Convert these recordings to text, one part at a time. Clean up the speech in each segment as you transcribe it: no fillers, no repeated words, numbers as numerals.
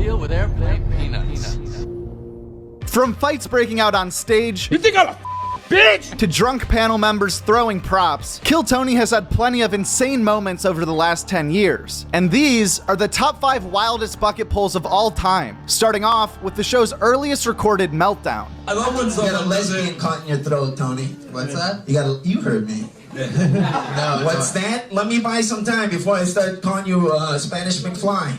deal with airplane peanuts. From fights breaking out on stage, You think I'm a bitch? to drunk panel members throwing props, Kill Tony has had plenty of insane moments over the last 10 years. And these are the top 5 wildest bucket pulls of all time, starting off with the show's earliest recorded meltdown. I love when You got a someone lesbian caught in your throat, Tony. What's that? You heard me. No. What's that? Let me buy some time before I start calling you Spanish McFly.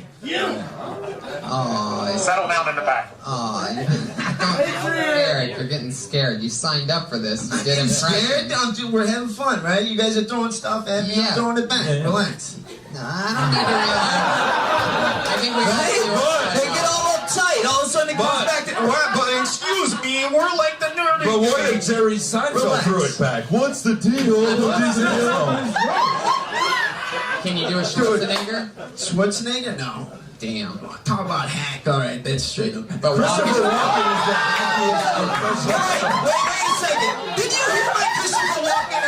Oh, Settle down in the back. Eric, you're getting scared. You signed up for this. You did Scared? impressions. We're having fun, right? You guys are throwing stuff at me. Yeah. I'm throwing it back. Relax. No, I don't need to. I think we Right? They get all uptight. All of a sudden it goes back to, but excuse me, we're like the nerdy. But what if Jerry Seinfeld threw it back? What's the deal? Can you do a Schwarzenegger? Schwarzenegger? No. Damn. Talk about hack. All right, that's straight up. But Christopher Walken is the Wait a second. Did you hear my Christopher Walken?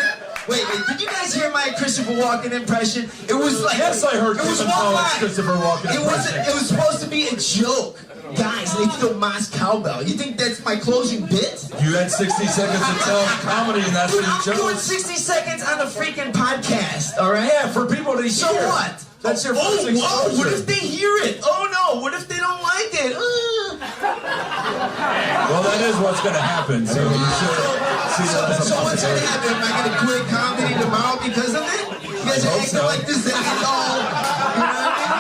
Wait. Did you guys hear my Christopher Walken impression? It was like. Yes, I heard it was Kevin one Pollak's line. Christopher Walken impression. It was supposed to be a joke. Guys, they throw Moss cowbell. You think that's my closing bit? You had 60 seconds to tell comedy, and that's Dude, your I'm joke. doing 60 seconds on a freaking podcast, all right? Yeah, for people to hear. So what? That's your first exposure. Whoa, what if they hear it? Oh no, what if they don't like it? Well, that is what's going to happen, so you should see that as a So what's gonna possibility. happen? Am I gonna quit comedy tomorrow because of it? You guys are acting like this is all,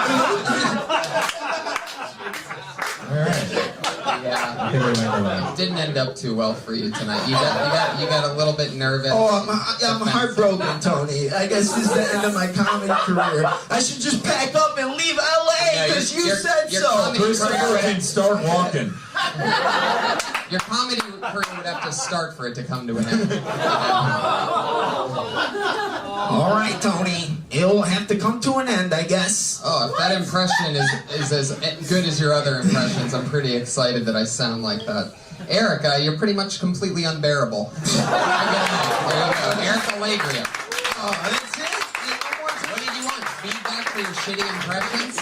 Yeah. It didn't end up too well for you tonight. You got a little bit nervous. Oh, I'm heartbroken, Tony. I guess this is the end of my comedy career. I should just pack up and leave LA because you said your so. comedy Christopher can start walking. Your comedy career would have to start for it to come to an end. All right, Tony. It'll have to come to an end, I guess. Oh, if that impression is as good as your other impressions, I'm pretty excited that I sound like that. Erica, you're pretty much completely unbearable. There you go. Erica Lagria. Oh, that's it? What did you want? Feedback for your shitty impressions?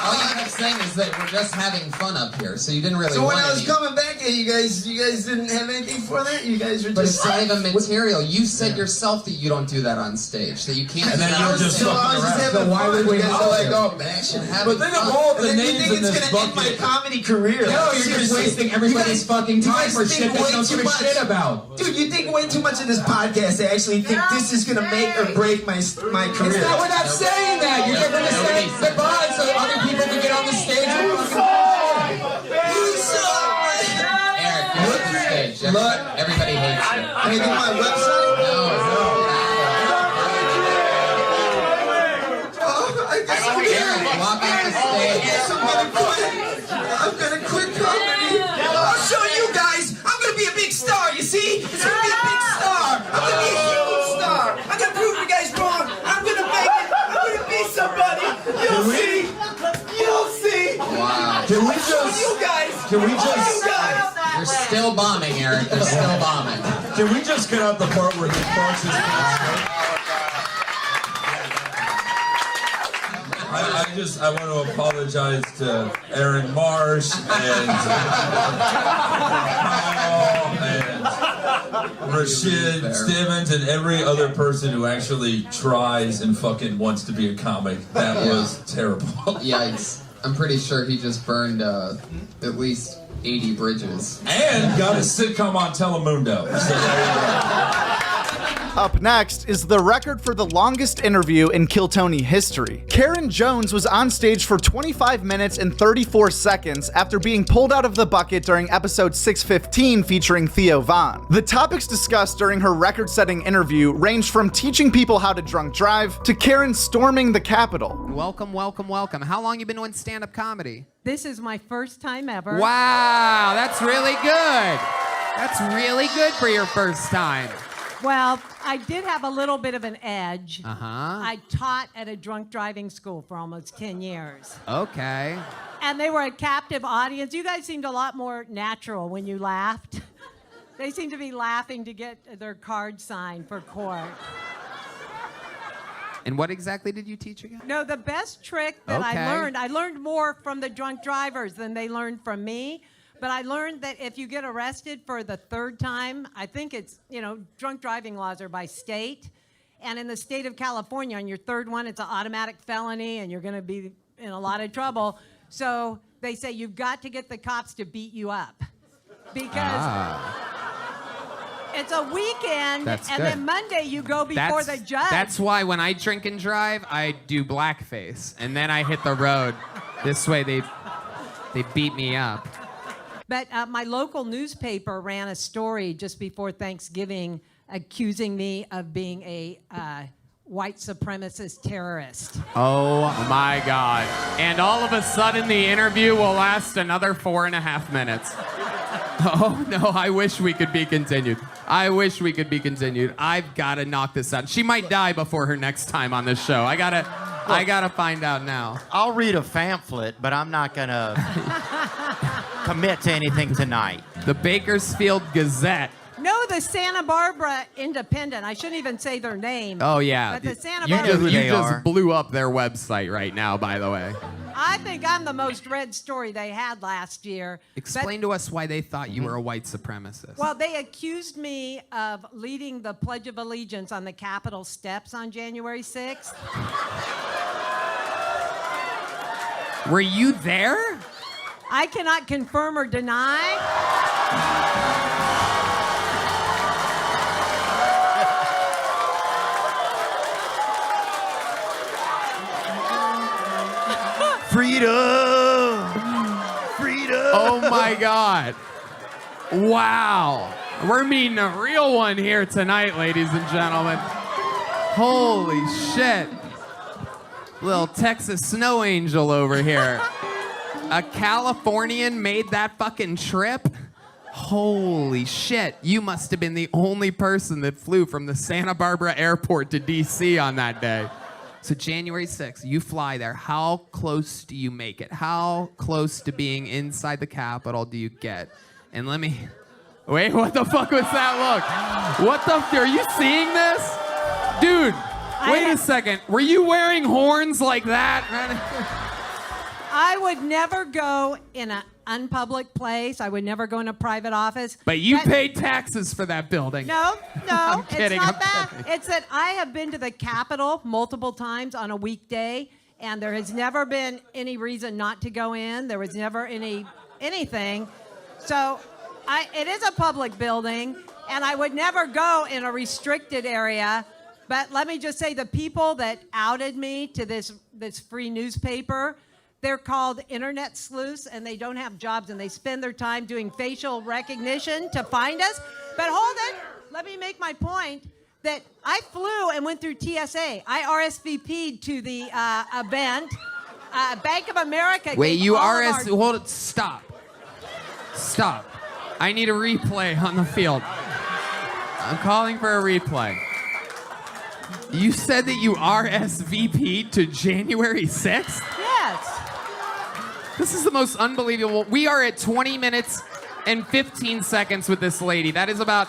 All you kept saying is that we're just having fun up here, so you didn't really So want when I was any. coming back here, you guys didn't have anything for that? You guys were But just... it's not even material. You said yourself that you don't do that on stage, that you can't. And then do you that were on just stage. I was just having Why fun. would we You guys are help like, you? oh, bash and having But think of fun. all the And then you names think in it's this gonna end my bucket. comedy career. No, Like, you're just seriously. wasting everybody's fucking time you for guys shit think that you way don't give too a shit much. about. Dude, you think way too much of this podcast. I actually think this is gonna make or break my career. It's not, we're not saying that. You're just gonna say goodbye so other people can get on the stage and fucking. Eric, you're on the stage. Everybody hates you. Can I get my website? Oh, I guess I'm Eric, walk off the stage. I'm gonna quit comedy. I'll show you guys. I'm gonna be a big star, you see? It's gonna be a big star. I'm gonna be a huge star. I'm gonna prove you guys wrong. I'm gonna make it. I'm gonna be somebody. You'll see. You'll see. Wow. Can we You guys. Can we You just... guys. You're still bombing, Eric. You're still bombing. Can we just get out the part where he barks his I want to apologize to Aaron Marsh and Kyle and Rashid Stevens and every other person who actually tries and fucking wants to be a comic. That was terrible. Yikes. I'm pretty sure he just burned at least 80 bridges. And got a sitcom on Telemundo. So there you go. Up next is the record for the longest interview in Kill Tony history. Karen Jones was on stage for 25 minutes and 34 seconds after being pulled out of the bucket during episode 615 featuring Theo Von. The topics discussed during her record-setting interview ranged from teaching people how to drunk drive to Karen storming the Capitol. Welcome, welcome, welcome. How long you been doing stand-up comedy? This is my first time ever. Wow, that's really good. That's really good for your first time. Well, I did have a little bit of an edge. Uh-huh. I taught at a drunk driving school for almost 10 years. Okay. And they were a captive audience. You guys seemed a lot more natural when you laughed. They seemed to be laughing to get their card signed for court. And what exactly did you teach again? No, the best trick that I learned more from the drunk drivers than they learned from me. But I learned that if you get arrested for the third time, I think it's, drunk driving laws are by state. And in the state of California, on your third one, it's an automatic felony and you're going to be in a lot of trouble. So they say you've got to get the cops to beat you up. Because it's a weekend, then Monday you go before the judge. That's why when I drink and drive, I do blackface, and then I hit the road. This way they beat me up. But my local newspaper ran a story just before Thanksgiving accusing me of being a white supremacist terrorist. Oh my God. And all of a sudden the interview will last another 4.5 minutes. Oh no, I wish we could be continued. I wish we could be continued. I've got to knock this out. She might die before her next time on this show. I gotta find out now. I'll read a pamphlet, but I'm not gonna commit to anything tonight. The Bakersfield Gazette. No, the Santa Barbara Independent. I shouldn't even say their name. Oh yeah. But the Santa Barbara. who they You just are. blew up their website right now, by the way. I think I'm the most read story they had last year. Explain to us why they thought you were a white supremacist. Well, they accused me of leading the Pledge of Allegiance on the Capitol steps on January 6th. Were you there? I cannot confirm or deny. Freedom! Freedom! Oh my God. Wow. We're meeting a real one here tonight, ladies and gentlemen. Holy shit. Little Texas snow angel over here. A Californian made that fucking trip? Holy shit. You must have been the only person that flew from the Santa Barbara airport to DC on that day. So January 6th, you fly there. How close do you make it? How close to being inside the Capitol do you get? And let me... Wait, what the fuck was that look? What the... Are you seeing this? Dude, wait a second. Were you wearing horns like that? I would never go in an unpublic place. I would never go in a private office. But you paid taxes for that building. No, I'm kidding, it's not I'm that. kidding. It's that I have been to the Capitol multiple times on a weekday, and there has never been any reason not to go in. There was never anything. So it is a public building, and I would never go in a restricted area. But let me just say, the people that outed me to this free newspaper, they're called internet sleuths, and they don't have jobs, and they spend their time doing facial recognition to find us. But hold it. Let me make my point that I flew and went through TSA. I RSVP'd to the event. Bank of America. Wait, you RS? Hold it. Stop. Stop. I need a replay on the field. I'm calling for a replay. You said that you RSVP'd to January 6th? Yes. This is the most unbelievable. We are at 20 minutes and 15 seconds with this lady. That is about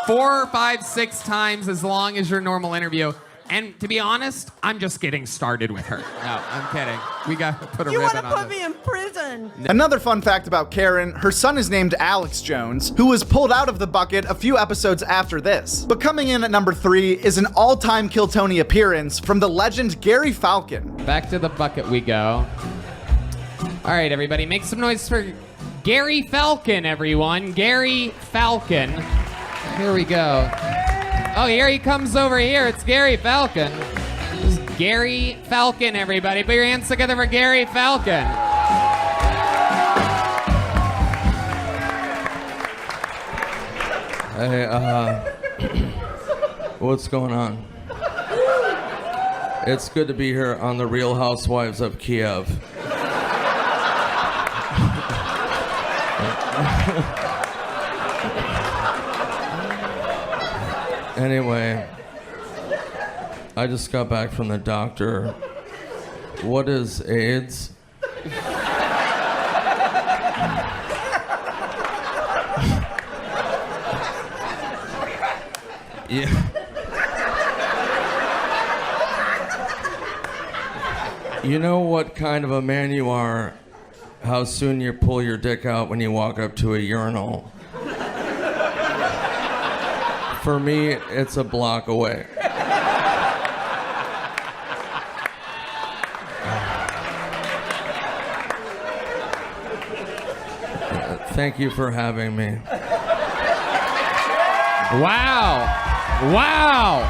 4, 5, 6 times as long as your normal interview. And to be honest, I'm just getting started with her. No, I'm kidding. We got to put a You want ribbon to on put this. me in prison? Another fun fact about Karen, her son is named Alex Jones, who was pulled out of the bucket a few episodes after this. But coming in at number 3 is an all-time Kill Tony appearance from the legend Gary Falcon. Back to the bucket we go. All right, everybody, make some noise for Gary Falcon, everyone. Gary Falcon. Here we go. Oh, here he comes over here. It's Gary Falcon. This is Gary Falcon, everybody. Put your hands together for Gary Falcon. Hey, what's going on? It's good to be here on the Real Housewives of Kiev. Anyway, I just got back from the doctor. What is AIDS? Yeah. You know what kind of a man you are, how soon you pull your dick out when you walk up to a urinal. For me, it's a block away. Thank you for having me. Wow. Wow.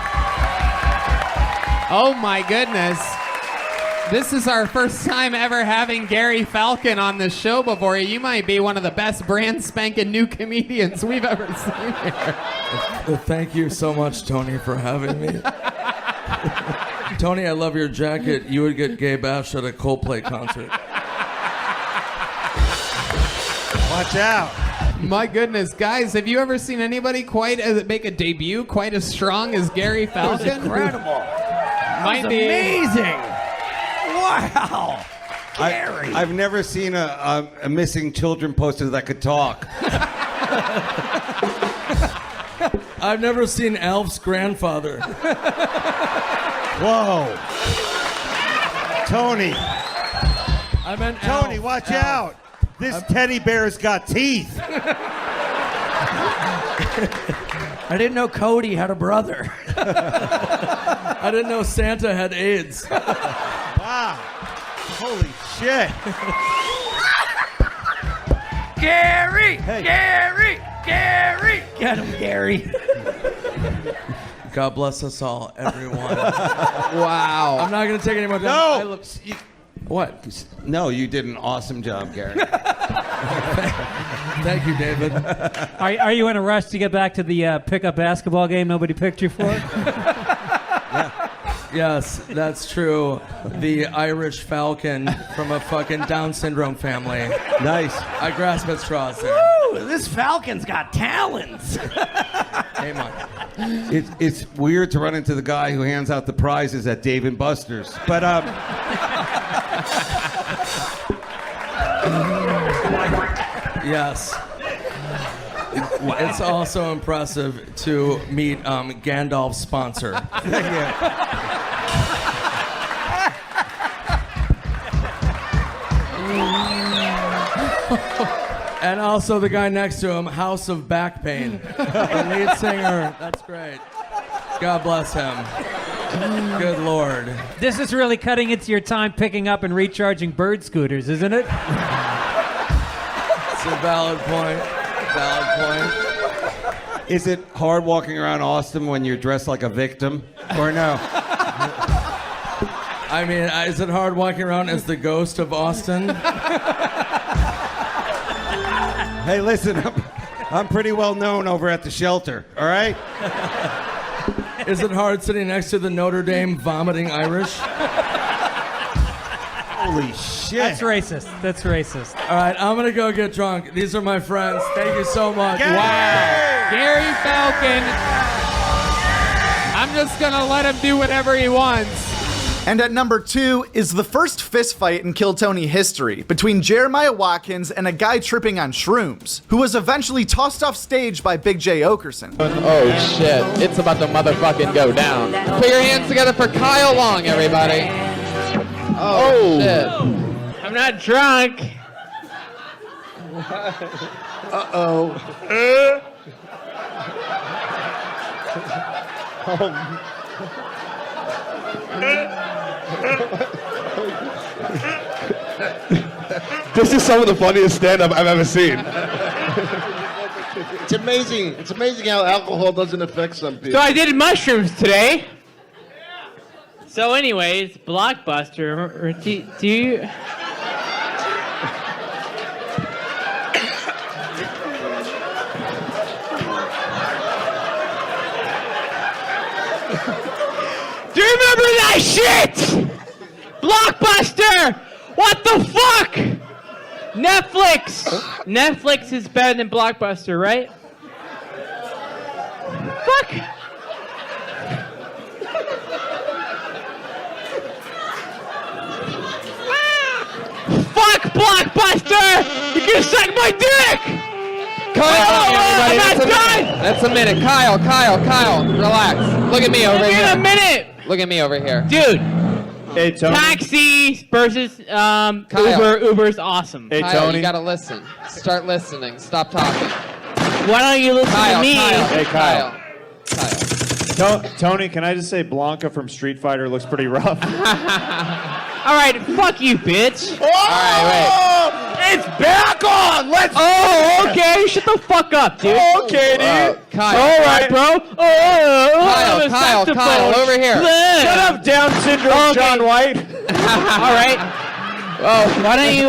Oh my goodness. This is our first time ever having Gary Falcon on the show before. You might be one of the best brand spanking new comedians we've ever seen here. Thank you so much, Tony, for having me. Tony, I love your jacket. You would get gay bashed at a Coldplay concert. Watch out. My goodness, guys, have you ever seen anybody make a debut quite as strong as Gary Falcon? That was incredible. Might That was be amazing. Wow. I've never seen a missing children poster that could talk. I've never seen Alf's grandfather. Whoa. Tony. I meant Tony, Alf. watch Alf. out. This teddy bear's got teeth. I didn't know Cody had a brother. I didn't know Santa had AIDS. Wow. Holy shit. Gary! Hey. Gary! Gary! Get him, Gary. God bless us all, everyone. wow. I'm not going to take any more time. No. What? No, you did an awesome job, Gary. Thank you, David. Are you in a rush to get back to the pickup basketball game nobody picked you for? Yes, that's true. The Irish Falcon from a fucking Down syndrome family. Nice. I grasp at straws there. Woo! This Falcon's got talents. Hey, man. It's weird to run into the guy who hands out the prizes at Dave & Buster's. But, Yes. Wow. It's also impressive to meet Gandalf's sponsor. And also the guy next to him, House of Back Pain. The lead singer. That's great. God bless him. Good Lord. This is really cutting into your time picking up and recharging bird scooters, isn't it? It's a valid point. Valid point. is it hard walking around Austin when you're dressed like a victim? Or no? I mean, is it hard walking around as the ghost of Austin? Hey, listen, I'm pretty well known over at the shelter, all right? Is it hard sitting next to the Notre Dame vomiting Irish? Holy shit. That's racist. That's racist. All right, I'm going to go get drunk. These are my friends. Thank you so much. Gary! Wow. Gary Falcon. I'm just going to let him do whatever he wants. And at number 2 is the first fistfight in Kill Tony history between Jeremiah Watkins and a guy tripping on shrooms, who was eventually tossed off stage by Big J. Okerson. Oh shit, it's about to motherfucking go down. Put your hands together for Kyle Long, everybody. Oh shit. I'm not drunk. Uh-oh. This is some of the funniest stand-up I've ever seen. It's amazing. It's amazing how alcohol doesn't affect some people. So I did mushrooms today. So anyways, Blockbuster, do you... Do you remember that shit? Blockbuster! What the fuck? Netflix! Netflix is better than Blockbuster, right? Fuck! Fuck Blockbuster! You can suck my dick! I'm not done! That's a minute. Kyle, relax. Look at me over here. Give me a minute! Look at me over here. Dude, Hey, Tony. Taxi versus Uber. Uber's awesome. Hey, Kyle, Tony. you gotta listen. Start listening. Stop talking. Why don't you listen Kyle, to me? Hey, Kyle. Kyle. Tony, can I just say Blanca from Street Fighter looks pretty rough? All right, fuck you, bitch. All right, it's back on. Let's. Oh, okay. Shut the fuck up, dude. Okay, dude. Kyle. All right, bro. Kyle, over here. Shut up, Down syndrome, John White. All right. Oh, why don't you,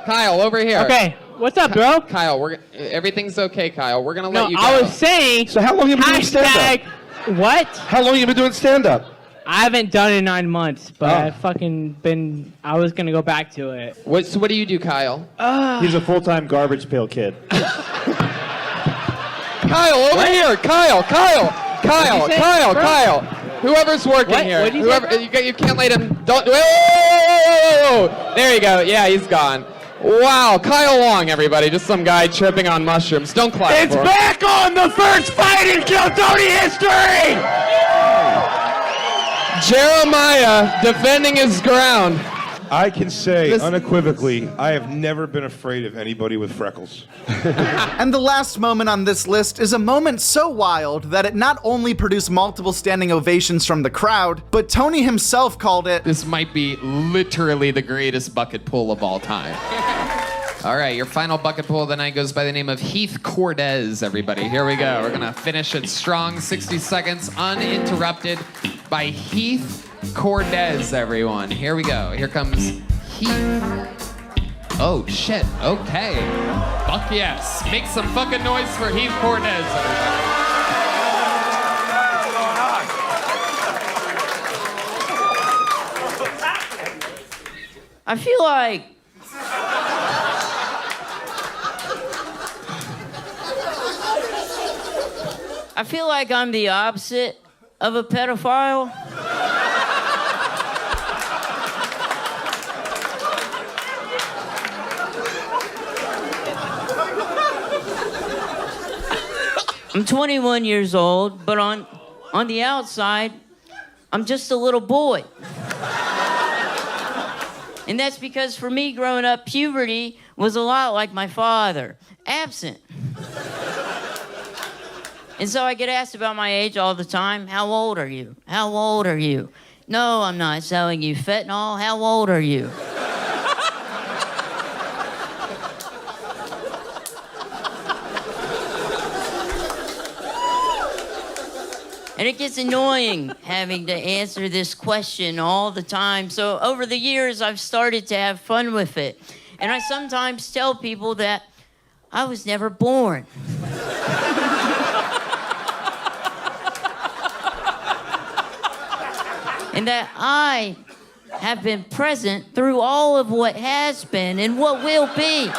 Kyle, over here. Okay, what's up, bro? Kyle, everything's okay, Kyle. We're gonna let you go. I was saying. So how long have you been doing stand-up? What? How long have you been doing stand-up? I haven't done it in 9 months, but I was gonna go back to it. So what do you do, Kyle? He's a full-time garbage pail kid. Kyle, over here. Kyle. Whoever's working here. What'd you Whoever say, you can't let him. Don't. Whoa. There you go. Yeah, he's gone. Wow, Kyle Long, everybody. Just some guy tripping on mushrooms. Don't clap It's for him. back on the first fight in Kill Tony history. Jeremiah defending his ground. I can say unequivocally, I have never been afraid of anybody with freckles. And the last moment on this list is a moment so wild that it not only produced multiple standing ovations from the crowd, but Tony himself called it, This might be literally the greatest bucket pull of all time. All right, your final bucket pull of the night goes by the name of Heath Cortez, everybody. Here we go. We're going to finish it strong, 60 seconds uninterrupted by Heath Cortez, everyone. Here we go. Here comes Heath. Oh, shit. Okay. Fuck yes. Make some fucking noise for Heath Cortez, everybody. I feel like I'm the opposite of a pedophile. I'm 21 years old, but on the outside, I'm just a little boy. And that's because for me growing up, puberty was a lot like my father, absent. And so I get asked about my age all the time. How old are you? How old are you? No, I'm not selling you fentanyl. How old are you? And it gets annoying having to answer this question all the time. So over the years, I've started to have fun with it. And I sometimes tell people that I was never born. And that I have been present through all of what has been and what will be.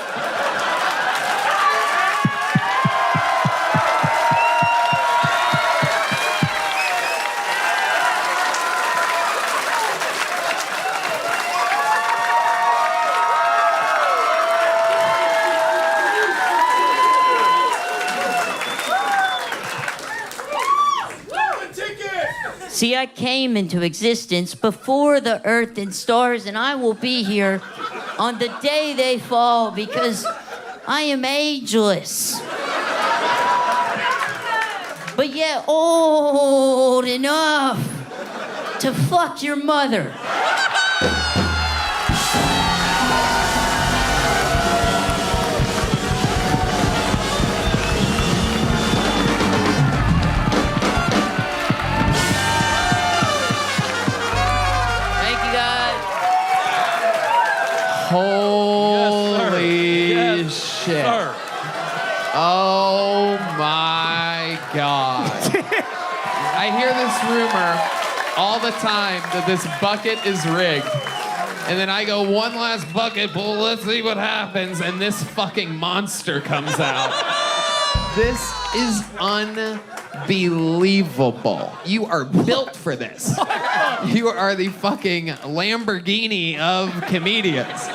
See, I came into existence before the earth and stars, and I will be here on the day they fall because I am ageless. But yet old enough to fuck your mother. Holy shit. Oh my God. I hear this rumor all the time that this bucket is rigged. And then I go, one last bucket pull, let's see what happens. And this fucking monster comes out. This is unbelievable. You are built for this. You are the fucking Lamborghini of comedians.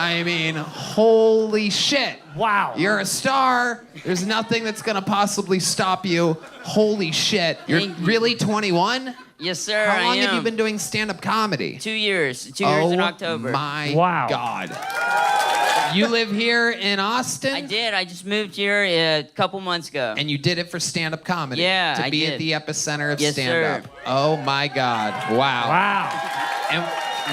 I mean, holy shit. Wow. You're a star. There's nothing that's gonna possibly stop you. Holy shit. You're Thank you. really 21? Yes, sir. How long I have you am. been doing stand-up comedy? 2 years. 2 years in Oh October. my Wow. God. You live here in Austin? I did. I just moved here a couple months ago. And you did it for stand-up comedy? Yeah, To I be did. at the epicenter of Yes, stand-up. sir. Oh my God. Wow. Wow. And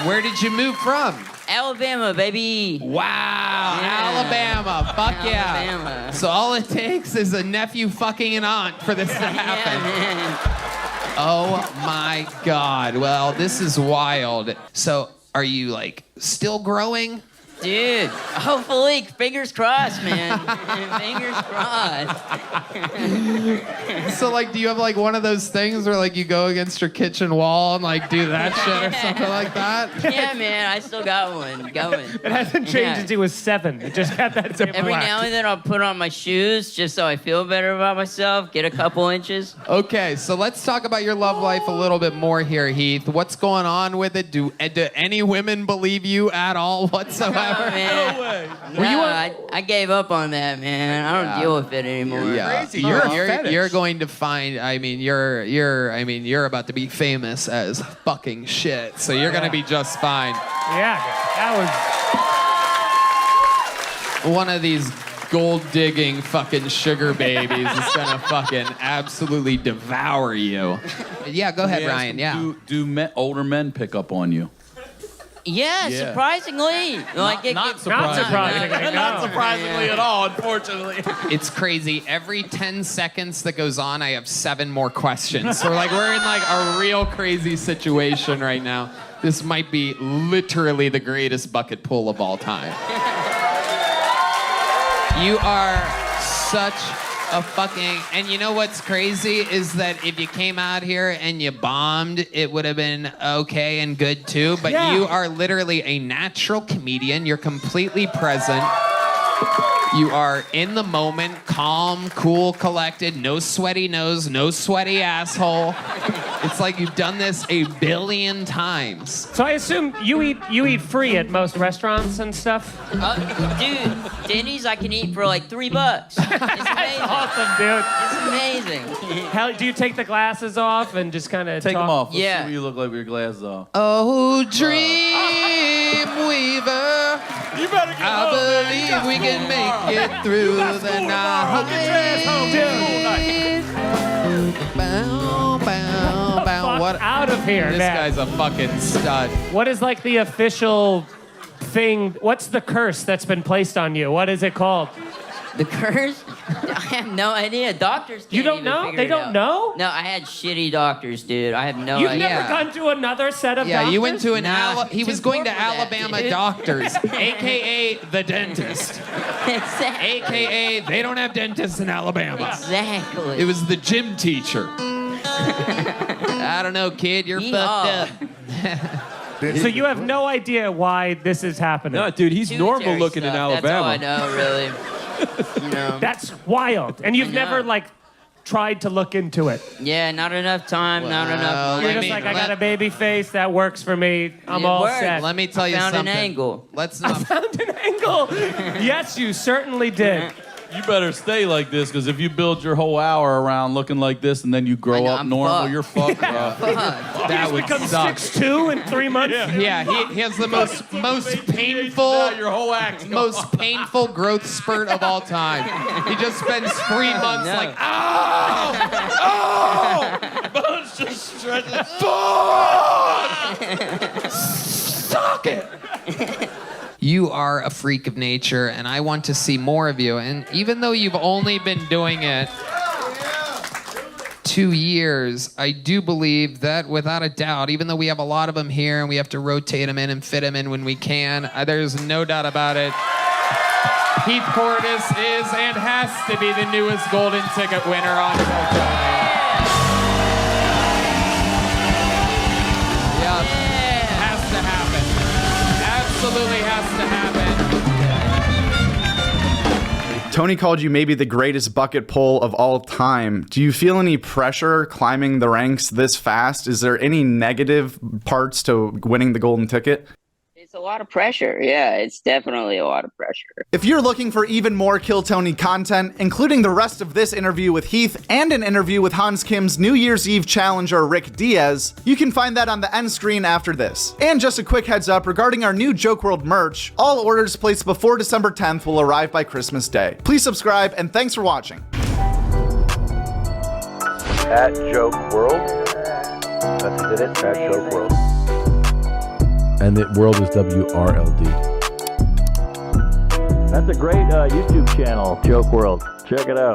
where did you move from? Alabama, baby. Wow, Yeah. Alabama. Fuck yeah. Alabama. So all it takes is a nephew fucking an aunt for this to happen. Yeah, man. Oh my God. Well, this is wild. So are you like still growing? Dude, hopefully, fingers crossed, man. Fingers crossed. So like, do you have like one of those things where like you go against your kitchen wall and like do that shit or something like that? Yeah, man, I still got one going. It hasn't changed Yeah. since he was 7. It just got that zip Every black. now and then I'll put on my shoes just so I feel better about myself, get a couple inches. Okay, so let's talk about your love life a little bit more here, Heath. What's going on with it? Do any women believe you at all whatsoever? Oh, man. way. I gave up on that, man. I don't deal with it anymore. Yeah, you're going to find. I mean, you're about to be famous as fucking shit. So you're gonna be just fine. Yeah, that was. One of these gold digging fucking sugar babies is gonna fucking absolutely devour you. Yeah, go ahead, Ryan. Yeah. Do older men pick up on you? Yeah, Yeah. surprisingly. Like, Not surprisingly. Not surprisingly at all, unfortunately. It's crazy. Every 10 seconds that goes on, I have 7 more questions. So we're in like a real crazy situation right now. This might be literally the greatest bucket pull of all time. You are such a fucking... And you know what's crazy is that if you came out here and you bombed, it would have been okay and good too. But you are literally a natural comedian. You're completely present. You are in the moment, calm, cool, collected, no sweaty nose, no sweaty asshole. It's like you've done this a billion times. So I assume you eat free at most restaurants and stuff? Dude, Denny's I can eat for like $3. It's amazing. Awesome, dude. It's amazing. Hell, do you take the glasses off and just kind of Take them off. Let's Yeah. see what you look like with your glasses off. Oh, dream weaver. You better get I believe we can make it through the night. Bow, bow, bow. What? Out of here, This man. guy's a fucking stud. What is like the official thing? What's the curse that's been placed on you? What is it called? The curse? I have no idea. Doctors can't You don't even know? figure They it don't out. know? No, I had shitty doctors, dude. I have no You've idea. never gone to another set of Yeah, doctors? you went to an Nah, he was too going to poor for that, Alabama dude. doctors, aka the dentist, Exactly. aka they don't have dentists in Alabama. Exactly. It was the gym teacher. I don't know, kid, you're Yeehaw. fucked up. So you have no idea why this is happening? No, dude, he's normal Pituitary looking in stuff. Alabama. That's all I know, really. You know. That's wild. And you've I know. never, like, tried to look into it. Yeah, not enough time, not enough money. You're just like, I got a baby face, that works for me. I'm It all worked. set. Let me tell you Found something. an angle. Let's not. Found an angle. Yes, you certainly did. You better stay like this, because if you build your whole hour around looking like this and then you grow up I'm normal, fucked. you're fucked, bro. Fuck. That would Become suck. 6'2" in 3 months. Yeah, he has the most painful, Now your whole act. most painful growth spurt of all time. He just spends 3 months No. like, oh, Bones just stretching. suck it. You are a freak of nature, and I want to see more of you. And even though you've only been doing it 2 years, I do believe that without a doubt, even though we have a lot of them here and we have to rotate them in and fit them in when we can, there's no doubt about it. Heath Cordes is and has to be the newest golden ticket winner on Tiltonian. Yeah, has to happen. Absolutely has to happen. Tony called you maybe the greatest bucket pull of all time. Do you feel any pressure climbing the ranks this fast? Is there any negative parts to winning the golden ticket? It's a lot of pressure. Yeah, it's definitely a lot of pressure. If you're looking for even more Kill Tony content, including the rest of this interview with Heath and an interview with Hans Kim's New Year's Eve challenger Rick Diaz, you can find that on the end screen after this. And just a quick heads up regarding our new Joke World merch, all orders placed before December 10th will arrive by Christmas Day. Please subscribe, and thanks for watching. At Joke World. That's it, at Joke World. And the world is WRLD. That's a great YouTube channel, Joke World. Check it out.